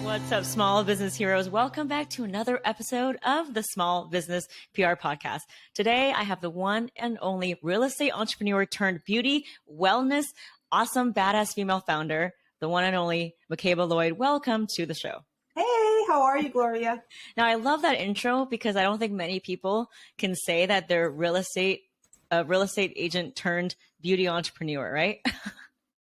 What's up, small business heroes? Welcome back to another episode of the Small Business PR Podcast. Today, I have the one and only real estate entrepreneur turned beauty, wellness, awesome, badass female founder, the one and only Makeba Lloyd. Welcome to the show. Hey, how are you, Gloria? Now, I love that intro because I don't think many people can say that they're a real estate agent turned beauty entrepreneur, right?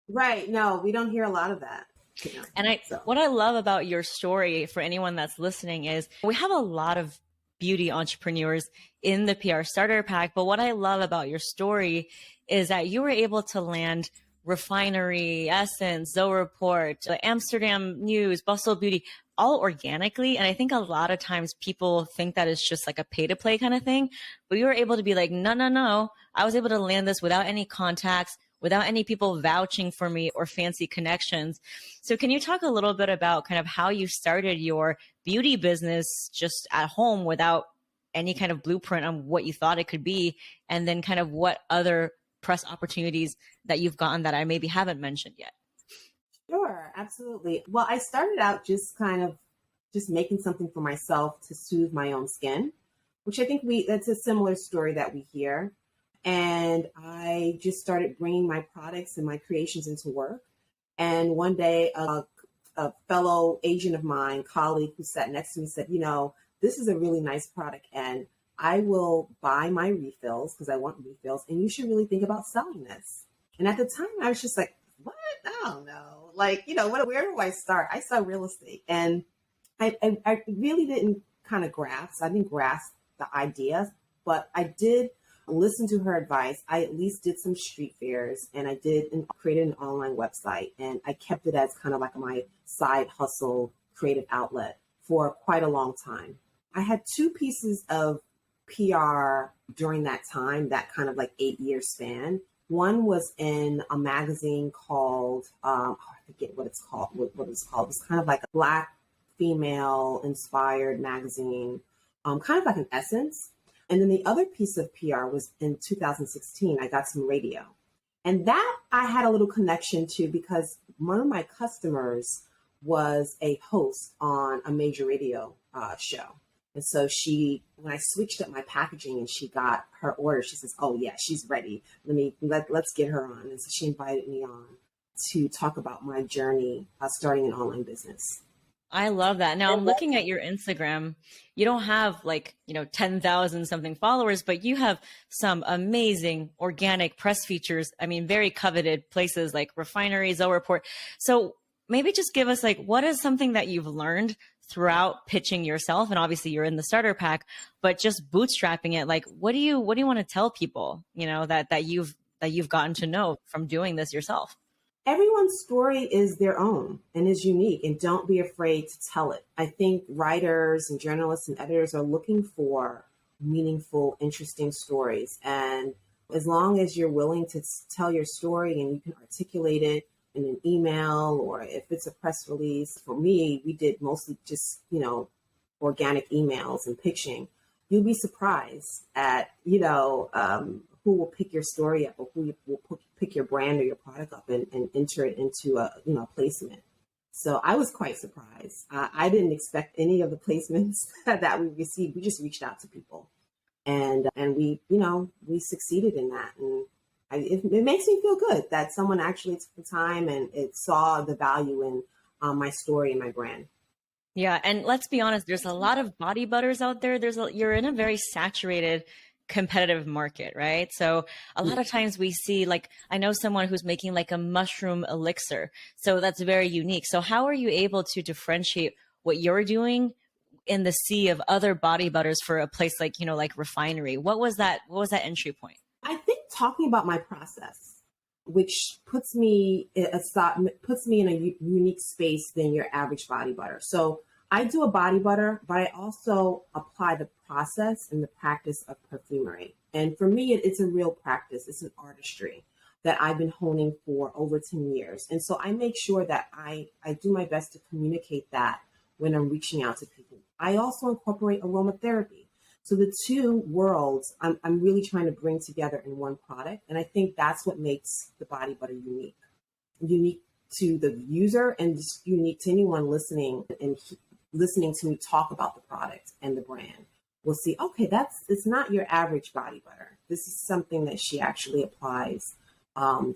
Right. No, we don't hear a lot of that. You know, and what I love about your story for anyone that's listening is we have a lot of beauty entrepreneurs in the PR starter pack. But what I love about your story is that you were able to land Refinery, Essence, ZoeReport, Amsterdam News, Bustle Beauty, all organically. And I think a lot of times people think that it's just like a pay to play kind of thing. But you were able to be like, no. I was able to land this without any contacts, without any people vouching for me or fancy connections. So can you talk a little bit about kind of how you started your beauty business just at home without any kind of blueprint on what you thought it could be? And then kind of what other press opportunities that you've gotten that I maybe haven't mentioned yet? Sure, absolutely. Well, I started out just making something for myself to soothe my own skin, which I think that's a similar story that we hear. And I just started bringing my products and my creations into work. And one day, a fellow agent of mine, colleague who sat next to me said, this is a really nice product and I will buy my refills because I want refills and you should really think about selling this. And at the time I was just like, what? I don't know. Where do I start? I saw real estate and I really didn't kind of grasp. I didn't grasp the idea, but I did listen to her advice. I at least did some street fairs and I created an online website and I kept it as kind of like my side hustle creative outlet for quite a long time. I had two pieces of PR during that time, that kind of like 8-year span. One was in a magazine called, I forget what it's called, what it's called. It's kind of like a Black female inspired magazine, kind of like an Essence. And then the other piece of PR was in 2016, I got some radio. And that I had a little connection to because one of my customers was a host on a major radio show. And so when I switched up my packaging and she got her order, she says, oh yeah, she's ready. Let's get her on. And so she invited me on to talk about my journey starting an online business. I love that. Now I'm looking at your Instagram. You don't have 10,000 something followers, but you have some amazing organic press features. I mean, very coveted places like Refinery, ZoeReport. So maybe just give us what is something that you've learned throughout pitching yourself? And obviously you're in the starter pack, but just bootstrapping it. What do you want to tell people, that you've gotten to know from doing this yourself? Everyone's story is their own and is unique, and don't be afraid to tell it. I think writers and journalists and editors are looking for meaningful, interesting stories. And as long as you're willing to tell your story and you can articulate it in an email or if it's a press release, for me, we did mostly just, organic emails and pitching. You'll be surprised at, who will pick your story up or who will pick your brand or your product up and enter it into a placement. So I was quite surprised. I didn't expect any of the placements that we received. We just reached out to people and we succeeded in that. And it makes me feel good that someone actually took the time and it saw the value in my story and my brand. Yeah. And let's be honest, there's a lot of body butters out there. You're in a very saturated competitive market, right? So a lot of times we see I know someone who's making a mushroom elixir. So that's very unique. So how are you able to differentiate what you're doing in the sea of other body butters for a place like Refinery? What was that entry point? I think talking about my process, which puts me in a unique space than your average body butter. So I do a body butter, but I also apply the process and the practice of perfumery. And for me, it's a real practice. It's an artistry that I've been honing for over 10 years. And so I make sure that I do my best to communicate that when I'm reaching out to people. I also incorporate aromatherapy. So the two worlds I'm really trying to bring together in one product. And I think that's what makes the body butter unique to the user and just unique to anyone listening and listening to me talk about the product and the brand will see, okay, it's not your average body butter. This is something that she actually applies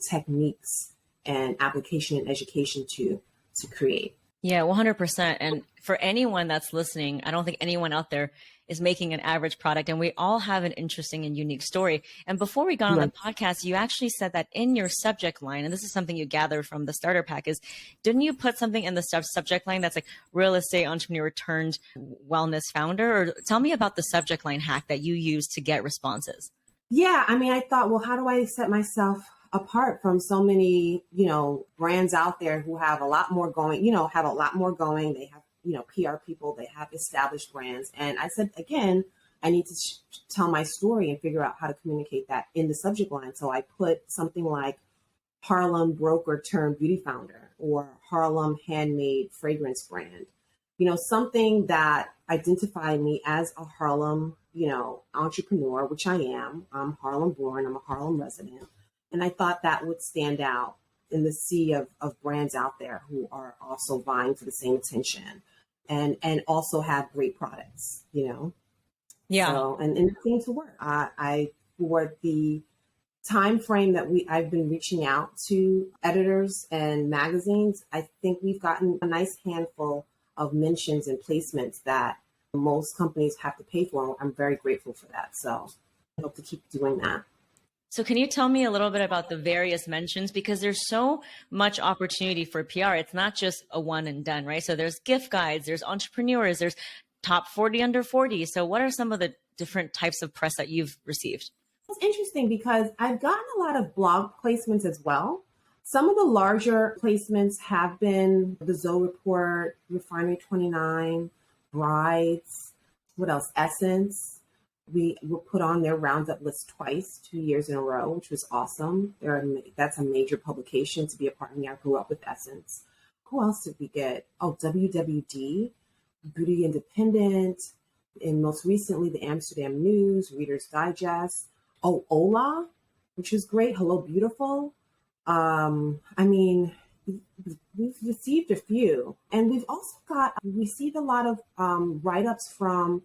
techniques and application and education to create. Yeah, 100%. And for anyone that's listening, I don't think anyone out there is making an average product, and we all have an interesting and unique story. And before we got on the podcast, you actually said that in your subject line, and this is something you gathered from the starter pack, is didn't you put something in the subject line that's like real estate entrepreneur turned wellness founder? Or tell me about the subject line hack that you use to get responses. Yeah, I mean, I thought, well, how do I set myself apart from so many, brands out there who have a lot more going, They have, PR people, they have established brands. And I said, again, I need to tell my story and figure out how to communicate that in the subject line. So I put something like Harlem broker turned beauty founder or Harlem handmade fragrance brand, something that identified me as a Harlem, entrepreneur, which I am. I'm Harlem-born, I'm a Harlem resident. And I thought that would stand out in the sea of brands out there who are also vying for the same attention and also have great products, Yeah. So, and it seemed to work. I for the time frame that I've been reaching out to editors and magazines, I think we've gotten a nice handful of mentions and placements that most companies have to pay for. I'm very grateful for that. So I hope to keep doing that. So can you tell me a little bit about the various mentions? Because there's so much opportunity for PR. It's not just a one and done, right? So there's gift guides, there's entrepreneurs, there's top 40 under 40. So what are some of the different types of press that you've received? It's interesting because I've gotten a lot of blog placements as well. Some of the larger placements have been the ZoeReport, Refinery 29, Brides, what else? Essence. We were put on their roundup list twice, 2 years in a row, which was awesome. That's a major publication to be a part of. I grew up with Essence. Who else did we get? Oh, WWD, Beauty Independent, and most recently the Amsterdam News, Reader's Digest. Oh, Ola, which is great. Hello, Beautiful. We've received a few, and we've also received a lot of write-ups from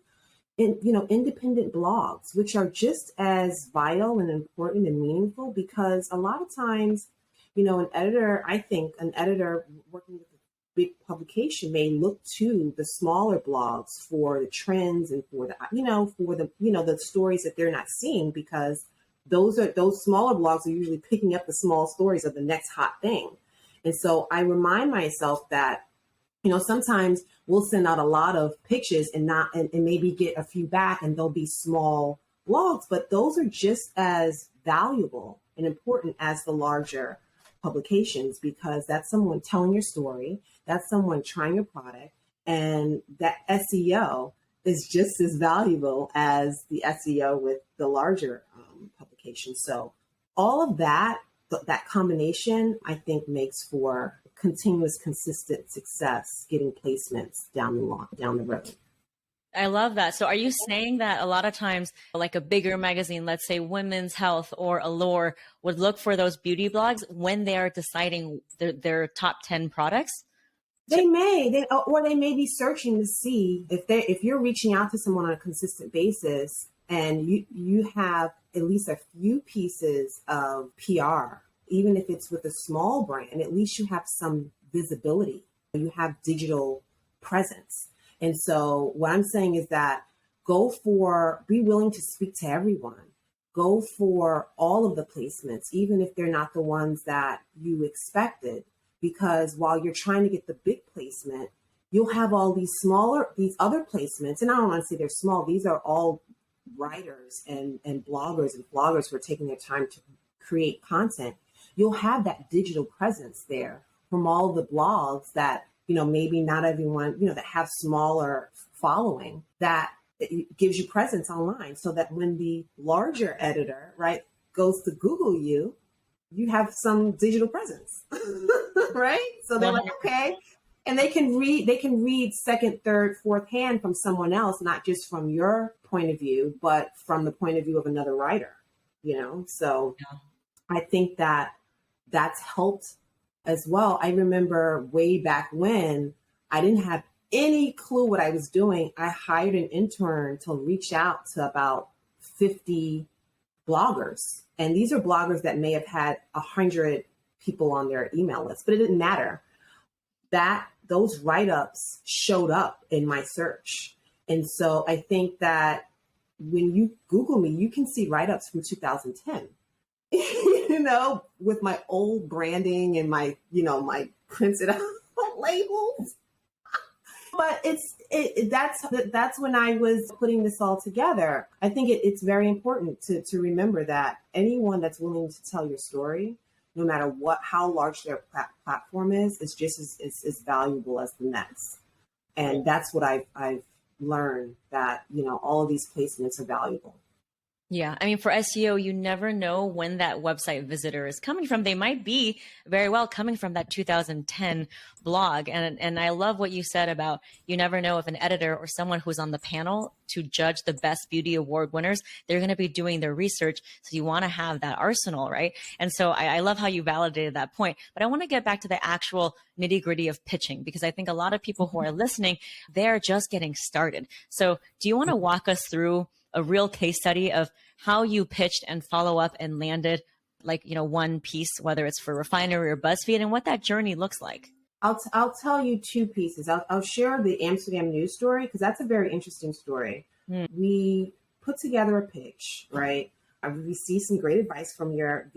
independent blogs, which are just as vital and important and meaningful, because a lot of times, an editor working with a big publication may look to the smaller blogs for the trends and for the stories that they're not seeing, because those smaller blogs are usually picking up the small stories of the next hot thing. And so I remind myself that sometimes we'll send out a lot of pictures and maybe get a few back, and they'll be small blogs, but those are just as valuable and important as the larger publications, because that's someone telling your story, that's someone trying your product, and that SEO is just as valuable as the SEO with the larger publications. So all of that combination, I think, makes for continuous, consistent success getting placements down the road. I love that. So are you saying that a lot of times, like a bigger magazine, let's say Women's Health or Allure, would look for those beauty blogs when they are deciding their top 10 products? They may be searching to see if you're reaching out to someone on a consistent basis and you have at least a few pieces of PR, even if it's with a small brand, at least you have some visibility. You have digital presence. And so what I'm saying is that be willing to speak to everyone. Go for all of the placements, even if they're not the ones that you expected, because while you're trying to get the big placement, you'll have all these other placements. And I don't want to say they're small. These are all writers and bloggers and vloggers who are taking their time to create content. You'll have that digital presence there from all the blogs that, maybe not everyone, that have smaller following, that it gives you presence online, so that when the larger editor, right, goes to Google you have some digital presence, right? So they're like, okay. And they can read second, third, fourth hand from someone else, not just from your point of view, but from the point of view of another writer, So yeah. I think that that's helped as well. I remember way back when I didn't have any clue what I was doing. I hired an intern to reach out to about 50 bloggers. And these are bloggers that may have had 100 people on their email list, but it didn't matter. Those write-ups showed up in my search. And so I think that when you Google me, you can see write-ups from 2010, with my old branding and my printed out labels. But that's when I was putting this all together. I think it's very important to remember that anyone that's willing to tell your story, no matter how large their platform is just as valuable as the next. And that's what I've learned, that all of these placements are valuable. Yeah. I mean, for SEO, you never know when that website visitor is coming from. They might be very well coming from that 2010 blog. And I love what you said about, you never know if an editor or someone who's on the panel to judge the best beauty award winners, they're going to be doing their research. So you want to have that arsenal, right? And so I love how you validated that point. But I want to get back to the actual nitty gritty of pitching, because I think a lot of people who are listening, they're just getting started. So do you want to walk us through a real case study of how you pitched and follow up and landed one piece, whether it's for Refinery or Buzzfeed, and what that journey looks like? I'll tell you two pieces. I'll share the Amsterdam news story, because that's a very interesting story. We put together a pitch, right? I received some great advice from your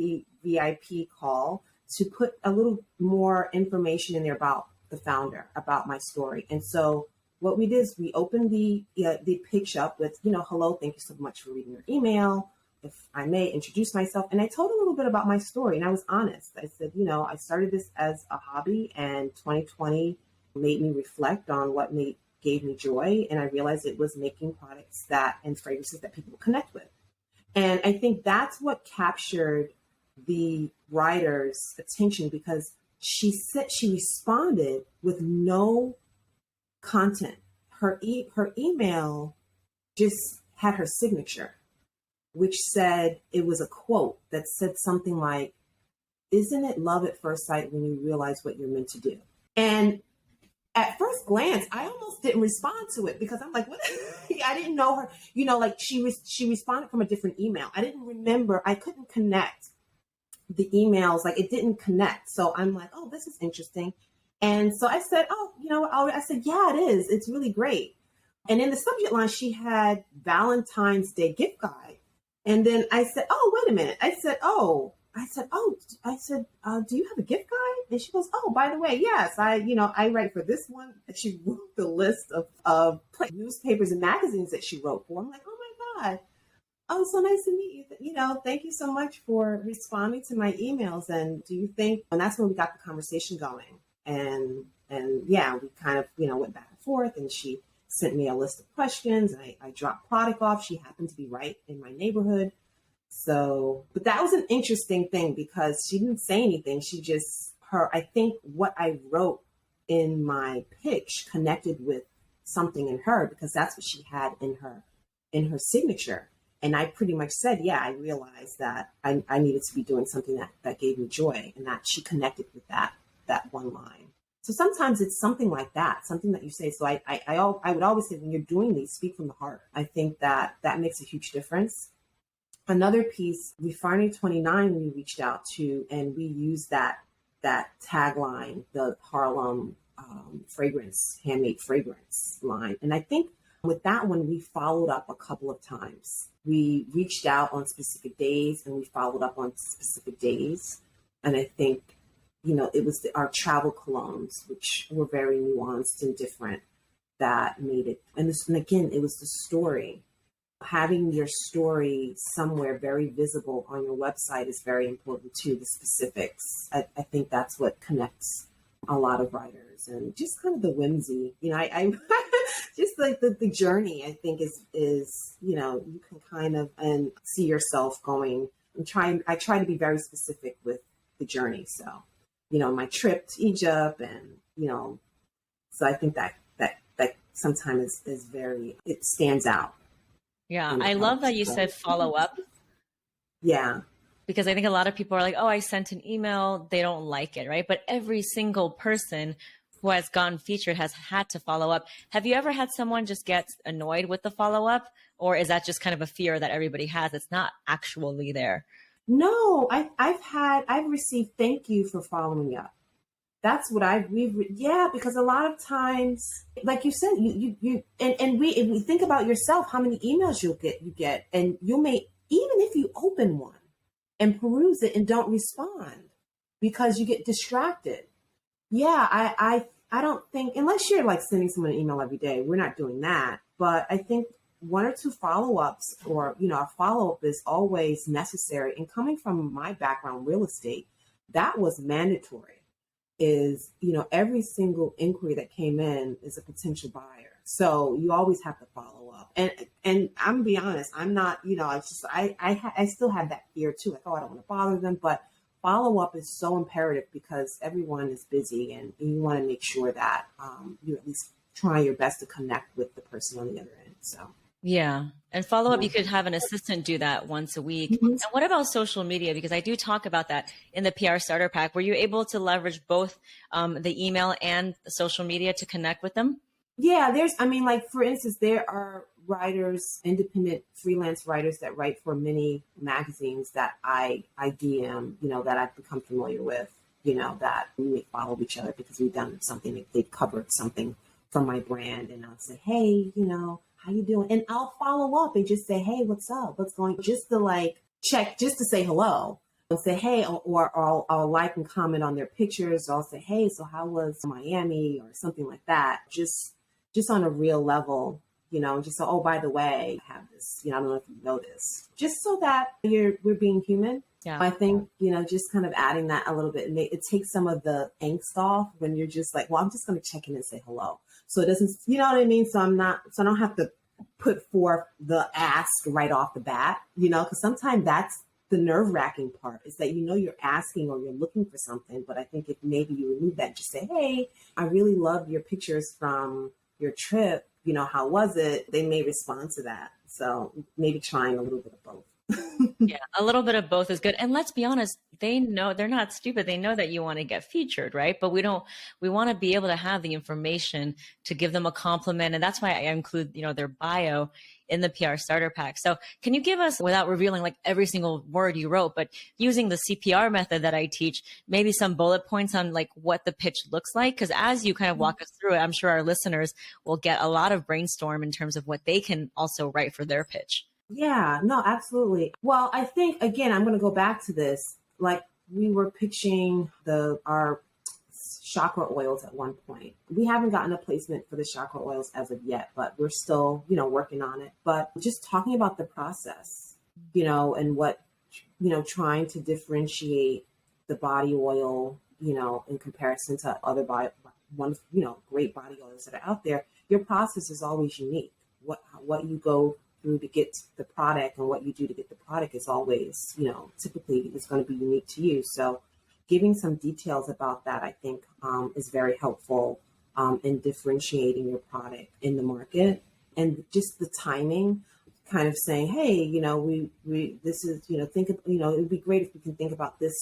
VIP call to put a little more information in there about the founder, about my story. And so what we did is we opened the pitch up with, hello, thank you so much for reading your email. If I may introduce myself. And I told a little bit about my story, and I was honest. I said, I started this as a hobby, and 2020 made me reflect on what gave me joy. And I realized it was making products and fragrances that people connect with. And I think that's what captured the writer's attention, because she responded with no content. Her email just had her signature, which said, it was a quote that said something like, "Isn't it love at first sight when you realize what you're meant to do?" And at first glance, I almost didn't respond to it, because I'm like, what? I didn't know her, she responded from a different email. I didn't remember, I couldn't connect the emails, it didn't connect. So I'm like, oh, this is interesting. And so I said, I said, yeah, it is. It's really great. And in the subject line, she had Valentine's Day gift guide. And then I said, oh, wait a minute. I said, do you have a gift guide? And she goes, oh, by the way, yes, I write for this one. And she wrote the list of newspapers and magazines that she wrote for. I'm like, oh my God. Oh, so nice to meet you. Thank you so much for responding to my emails. And do you think, and that's when we got the conversation going. And yeah, we kind of, went back and forth, and she sent me a list of questions. I dropped product off. She happened to be right in my neighborhood. So, but that was an interesting thing, because she didn't say anything. I think what I wrote in my pitch connected with something in her, because that's what she had in her signature. And I pretty much said, yeah, I realized that I needed to be doing something that gave me joy, and that she connected with that one line. So sometimes it's something like that, something that you say. So I would always say, when you're doing these, speak from the heart. I think that makes a huge difference. Another piece, Refinery 29, we reached out to, and we used that tagline, the Harlem handmade fragrance line. And I think with that one, we followed up a couple of times. We reached out on specific days, and we followed up on specific days. And I think, it was our travel colognes, which were very nuanced and different, that made it. And again, it was the story. Having your story somewhere very visible on your website is very important too. The specifics. I think that's what connects a lot of writers, and just kind of the whimsy. I just like the journey. I think is you can kind of and see yourself going. I try to be very specific with the journey. So, my trip to Egypt, and so I think that sometimes is very, it stands out. Yeah, I love that you said follow up. Yeah. because I think a lot of people are like, oh, I sent an email, they don't like it, right? But every single person who has gotten featured has had to follow up. Have you ever had someone just get annoyed with the follow up? Or is that just kind of a fear that everybody has? It's not actually there. No, I've received thank you for following up. That's what yeah, because a lot of times, like you said, and we, if we think about yourself, how many emails you get, and you may, even if you open one and peruse it and don't respond because you get distracted. Yeah, I don't think, unless you're like sending someone an email every day, we're not doing that. But I think one or two follow-ups, or, a follow-up is always necessary. And coming from my background, real estate, that was mandatory. Is, every single inquiry that came in is a potential buyer. So you always have to follow up. And I'm gonna be honest, I'm not, I still have that fear too. Like, oh, I don't want to bother them, but follow up is so imperative because everyone is busy, and you want to make sure that you at least try your best to connect with the person on the other end. So. Yeah. And follow up, you could have an assistant do that once a week. Mm-hmm. And what about social media? Because I do talk about that in the PR Starter Pack. Were you able to leverage both the email and the social media to connect with them? Yeah, like, for instance, there are writers, independent freelance writers that write for many magazines that I DM, that I've become familiar with, that we may follow each other because we've done something, they've covered something from my brand. And I'll say, hey, how you doing? And I'll follow up and just say, hey, what's up? What's going on? Just to check, just to say hello and say, hey, or I'll like and comment on their pictures. Or I'll say, hey, so how was Miami, or something like that? Just on a real level, just so, oh, by the way, I have this, I don't know if you know this, just so that we're being human. Yeah. I think, just kind of adding that a little bit, it takes some of the angst off when you're just like, well, I'm just going to check in and say hello. So it doesn't, you know what I mean? So I don't have to put forth the ask right off the bat, because sometimes that's the nerve-wracking part, is that, you're asking or you're looking for something. But I think if maybe you remove that, just say, hey, I really love your pictures from your trip. How was it? They may respond to that. So maybe trying a little bit of both. Yeah, a little bit of both is good. And let's be honest, they know, they're not stupid. They know that you want to get featured, right? But we want to be able to have the information to give them a compliment. And that's why I include, their bio in the PR Starter Pack. So can you give us, without revealing like every single word you wrote, but using the CPR method that I teach, maybe some bullet points on like what the pitch looks like? Because as you kind of walk us through it, I'm sure our listeners will get a lot of brainstorm in terms of what they can also write for their pitch. Yeah, no, absolutely. Well, I think, again, I'm going to go back to this. Like, we were pitching our chakra oils at one point. We haven't gotten a placement for the chakra oils as of yet, but we're still, working on it. But just talking about the process, and what, trying to differentiate the body oil, in comparison to other great body oils that are out there. Your process is always unique. What you go through to get the product and what you do to get the product is always, typically is going to be unique to you. So giving some details about that, I think, is very helpful in differentiating your product in the market. And just the timing, kind of saying, hey, we this is, think of, it would be great if we can think about this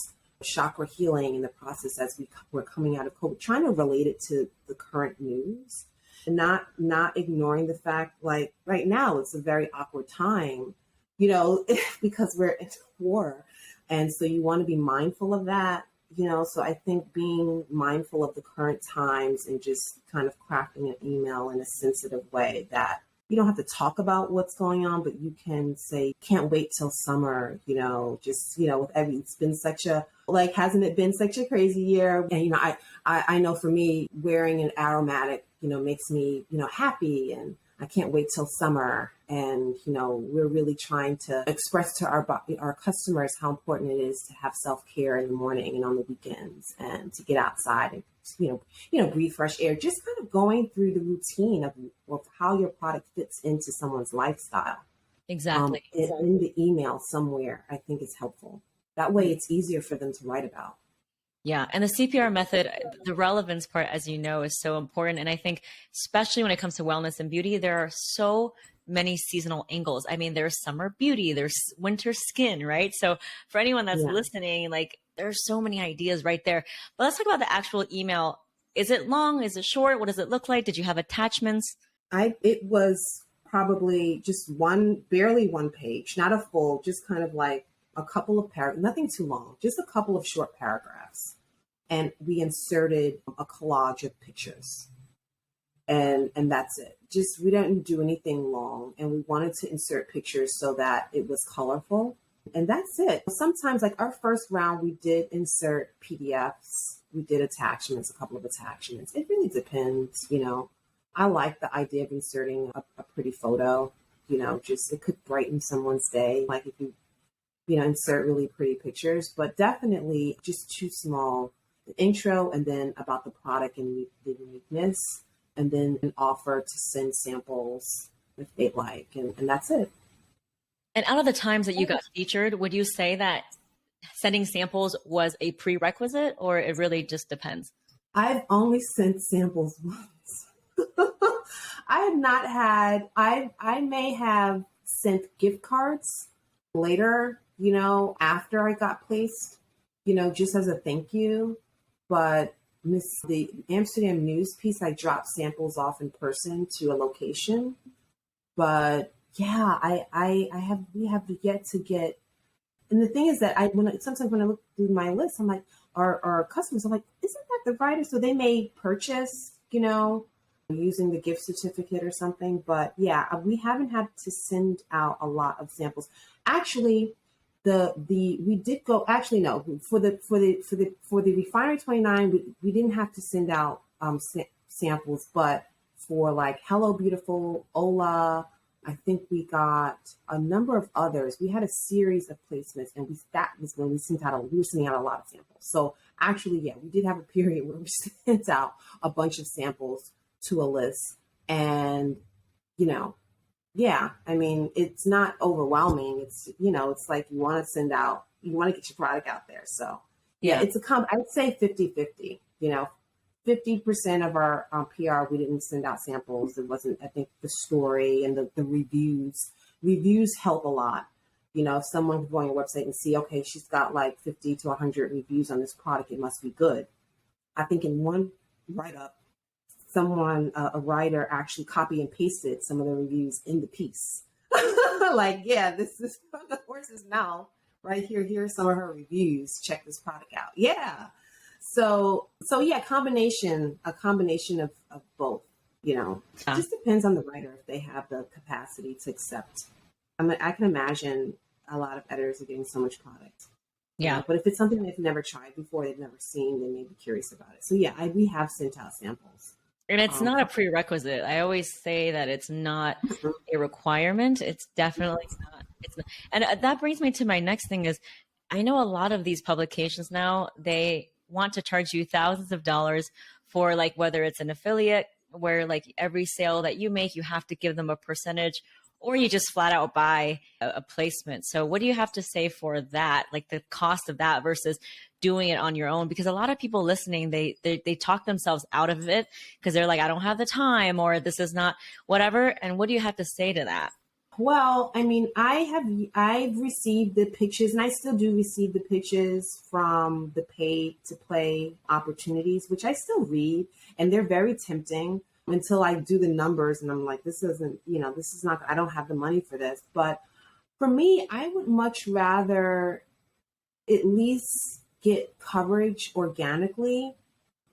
chakra healing in the process as we're coming out of COVID, trying to relate it to the current news. Not ignoring the fact, like right now, it's a very awkward time, because we're in war. And so you want to be mindful of that, so I think being mindful of the current times and just kind of crafting an email in a sensitive way that you don't have to talk about what's going on, but you can say, can't wait till summer, just, with it's been hasn't it been such a crazy year? And, I know for me, wearing an aromatic, makes me, happy, and I can't wait till summer. And, we're really trying to express to our customers how important it is to have self-care in the morning and on the weekends, and to get outside and, breathe fresh air, just kind of going through the routine of how your product fits into someone's lifestyle. Exactly. In the email somewhere, I think it's helpful. That way it's easier for them to write about. Yeah. And the CPR method, the relevance part, as you know, is so important. And I think, especially when it comes to wellness and beauty, there are so many seasonal angles. I mean, there's summer beauty, there's winter skin, right? So for anyone that's listening, like there's so many ideas right there. But let's talk about the actual email. Is it long? Is it short? What does it look like? Did you have attachments? It was probably just barely one page, not a full, just kind of like a couple of paragraphs, nothing too long, just a couple of short paragraphs. And we inserted a collage of pictures. And that's it. Just, we didn't do anything long, and we wanted to insert pictures so that it was colorful. And that's it. Sometimes, like our first round, we did insert PDFs. We did attachments, a couple of attachments. It really depends, you know. I like the idea of inserting a pretty photo, you know, just it could brighten someone's day. Like if you know, insert really pretty pictures, but definitely just too small. The intro, and then about the product and the uniqueness, and then an offer to send samples if they like, and that's it. And out of the times that you got featured, would you say that sending samples was a prerequisite, or it really just depends? I've only sent samples once. I have not had, I may have sent gift cards later, you know, after I got placed, you know, just as a thank you. But the Amsterdam news piece, I dropped samples off in person to a location. But yeah, we have yet to get. And the thing is that sometimes when I look through my list, I'm like, our customers are like, isn't that the writer? So they may purchase, you know, using the gift certificate or something. But yeah, we haven't had to send out a lot of samples. Actually, we did go, actually no, for the Refinery 29, we didn't have to send out samples, but for like Hello Beautiful, Ola, I think we got a number of others. We had a series of placements, and that was when we were sending out a lot of samples. So actually, yeah, we did have a period where we sent out a bunch of samples to a list, and you know, yeah, I mean, it's not overwhelming. It's, you know, it's like you want to get your product out there. So yeah, I would say 50-50, you know, 50% of our PR, we didn't send out samples. It wasn't, I think the story and the reviews help a lot. You know, if someone can go on your website and see, okay, she's got like 50 to 100 reviews on this product, it must be good. I think in one write-up, a writer actually copy and pasted some of the reviews in the piece. Like, yeah, this is from the horse's mouth right here. Here's some of her reviews. Check this product out. Yeah. So yeah, a combination of both, you know, just depends on the writer if they have the capacity to accept. I mean, I can imagine a lot of editors are getting so much product. Yeah. But if it's something they've never tried before, they've never seen, they may be curious about it. So yeah, we have sent out samples. And it's not a prerequisite. I always say that it's not a requirement. It's definitely not. It's not. And that brings me to my next thing is, I know a lot of these publications now, they want to charge you thousands of dollars for like, whether it's an affiliate where like every sale that you make, you have to give them a percentage, or you just flat out buy a placement. So what do you have to say for that? Like the cost of that versus doing it on your own? Because a lot of people listening, they talk themselves out of it because they're like, I don't have the time, or this is not whatever. And what do you have to say to that? Well, I mean, I've received the pitches, and I still do receive the pitches from the pay to play opportunities, which I still read, and they're very tempting until I do the numbers and I'm like, this isn't, you know, this is not, I don't have the money for this. But for me, I would much rather at least get coverage organically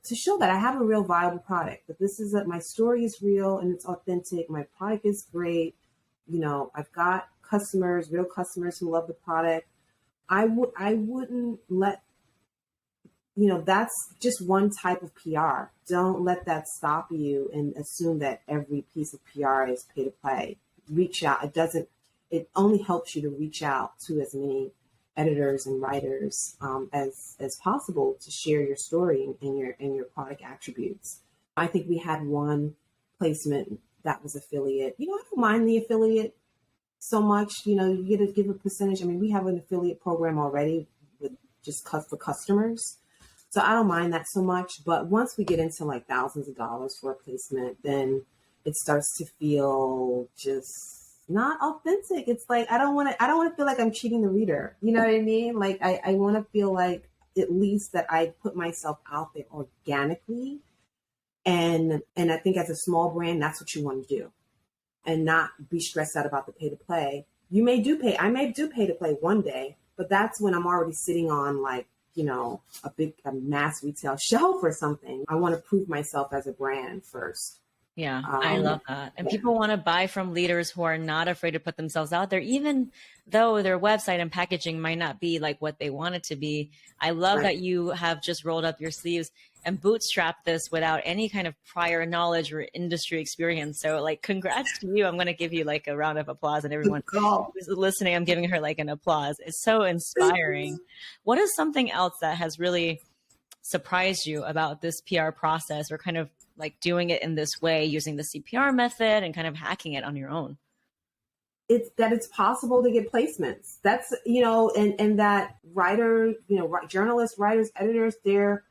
to show that I have a real viable product, that this is that my story is real and it's authentic. My product is great. You know, I've got customers, real customers who love the product. I wouldn't let, you know, that's just one type of PR. Don't let that stop you and assume that every piece of PR is pay to play. Reach out. It only helps you to reach out to as many editors and writers as possible to share your story and your product attributes. I think we had one placement that was affiliate. You know, I don't mind the affiliate so much. You know, you get to give a percentage. I mean, we have an affiliate program already with just for customers. So I don't mind that so much. But once we get into like thousands of dollars for a placement, then it starts to feel just not authentic. It's like, I don't want to feel like I'm cheating the reader. You know what I mean? Like, I want to feel like at least that I put myself out there organically. And I think as a small brand, that's what you want to do, and not be stressed out about the pay to play. I may do pay to play one day, but that's when I'm already sitting on like, a mass retail shelf or something. I want to prove myself as a brand first. Yeah, I love that. And Yeah. people want to buy from leaders who are not afraid to put themselves out there, even though their website and packaging might not be like what they want it to be. I love Right. that you have just rolled up your sleeves and bootstrapped this without any kind of prior knowledge or industry experience. So like, congrats to you. I'm going to give you like a round of applause, and everyone who's listening, I'm giving her like an applause. It's so inspiring. What is something else that has really surprised you about this PR process, or kind of like doing it in this way, using the CPR method and kind of hacking it on your own? It's possible to get placements. That's, and that journalists, writers, editors, they're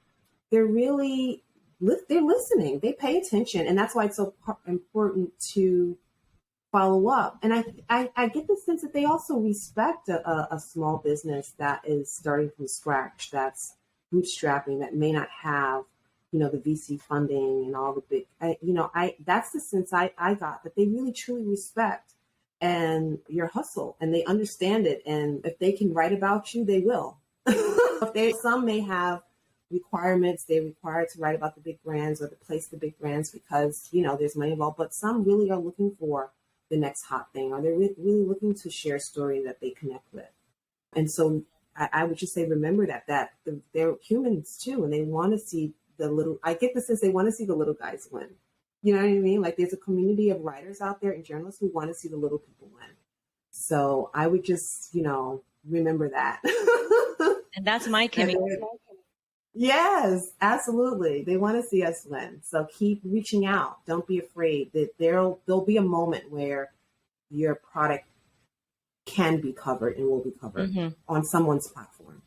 really, they're listening. They pay attention. And that's why it's so important to follow up. And I get the sense that they also respect a small business that is starting from scratch, that's bootstrapping, that may not have, the VC funding and all the big, that's the sense I got, that they really truly respect and your hustle, and they understand it. And if they can write about you, they will. Some may have requirements. They're required to write about the big brands or to place the big brands because, there's money involved, but some really are looking for the next hot thing, or they're really looking to share a story that they connect with. And so I would just say, remember that they're humans too, and they want to see I get the sense they want to see the little guys win. You know what I mean? Like, there's a community of writers out there and journalists who want to see the little people win. So I would just, remember that. And that's my community. Yes, absolutely. They want to see us win. So keep reaching out. Don't be afraid that there'll be a moment where your product can be covered and will be covered on someone's platform.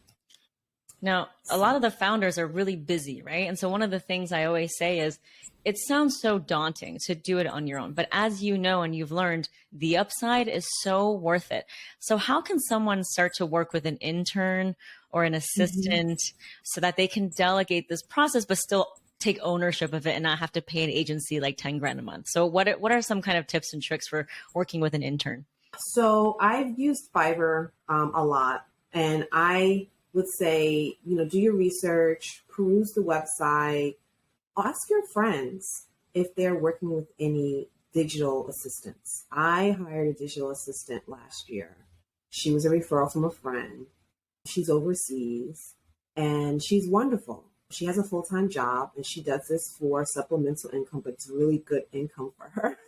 Now, a lot of the founders are really busy, right? And so one of the things I always say is, it sounds so daunting to do it on your own, but as you know, and you've learned, the upside is so worth it. So how can someone start to work with an intern or an assistant so that they can delegate this process, but still take ownership of it and not have to pay an agency like 10 grand a month? So what are some kind of tips and tricks for working with an intern? So I've used Fiverr a lot, and I would say, do your research, peruse the website, ask your friends if they're working with any digital assistants. I hired a digital assistant last year. She was a referral from a friend. She's overseas and she's wonderful. She has a full-time job and she does this for supplemental income, but it's really good income for her.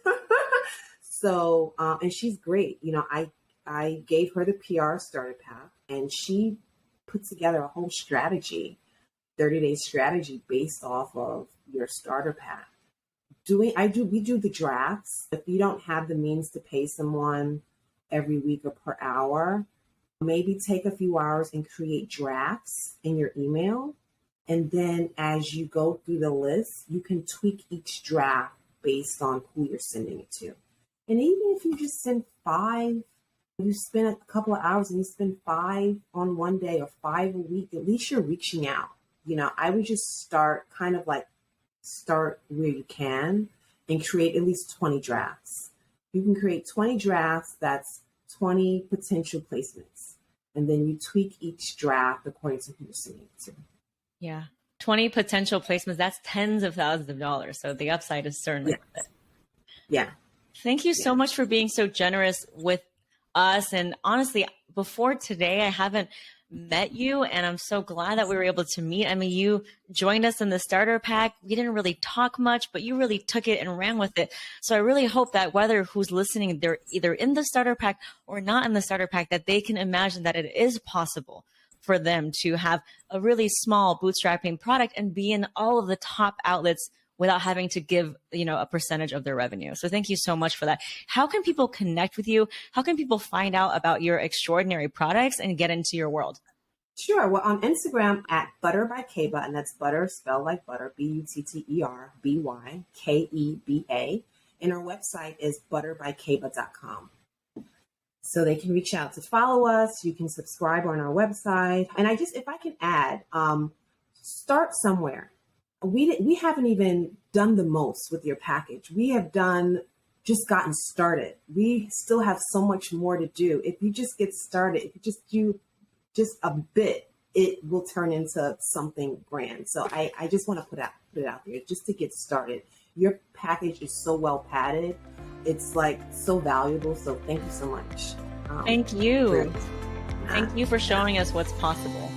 So, and she's great. I gave her the PR starter pack, and she put together a whole strategy, 30-day strategy based off of your starter pack. We do the drafts. If you don't have the means to pay someone every week or per hour, maybe take a few hours and create drafts in your email. And then as you go through the list, you can tweak each draft based on who you're sending it to. And even if you just send 5, you spend a couple of hours and you spend 5 on one day or 5 a week, at least you're reaching out. I would just start where you can and create at least 20 drafts. You can create 20 drafts, that's 20 potential placements. And then you tweak each draft according to who you're sending it to. Yeah. 20 potential placements, that's tens of thousands of dollars. So the upside is certainly worth it. Yeah. Thank you so much for being so generous with us. And honestly, before today, I haven't met you, and I'm so glad that we were able to meet. I mean, you joined us in the starter pack. We didn't really talk much, but you really took it and ran with it. So I really hope that whether who's listening, they're either in the starter pack or not in the starter pack, that they can imagine that it is possible for them to have a really small bootstrapping product and be in all of the top outlets without having to give, a percentage of their revenue. So thank you so much for that. How can people connect with you? How can people find out about your extraordinary products and get into your world? Sure. Well, on Instagram at Butter by Keba, and that's butter spelled like butter, ButterByKeba. And our website is butterbykeba.com. So they can reach out to follow us. You can subscribe on our website. And if I can add, start somewhere. We haven't even done the most with your package. We have just gotten started. We still have so much more to do. If you just get started, if you just do just a bit, it will turn into something grand. So I just want to put it out there just to get started. Your package is so well padded. It's like so valuable. So thank you so much. Thank you. Thank you for showing us what's possible.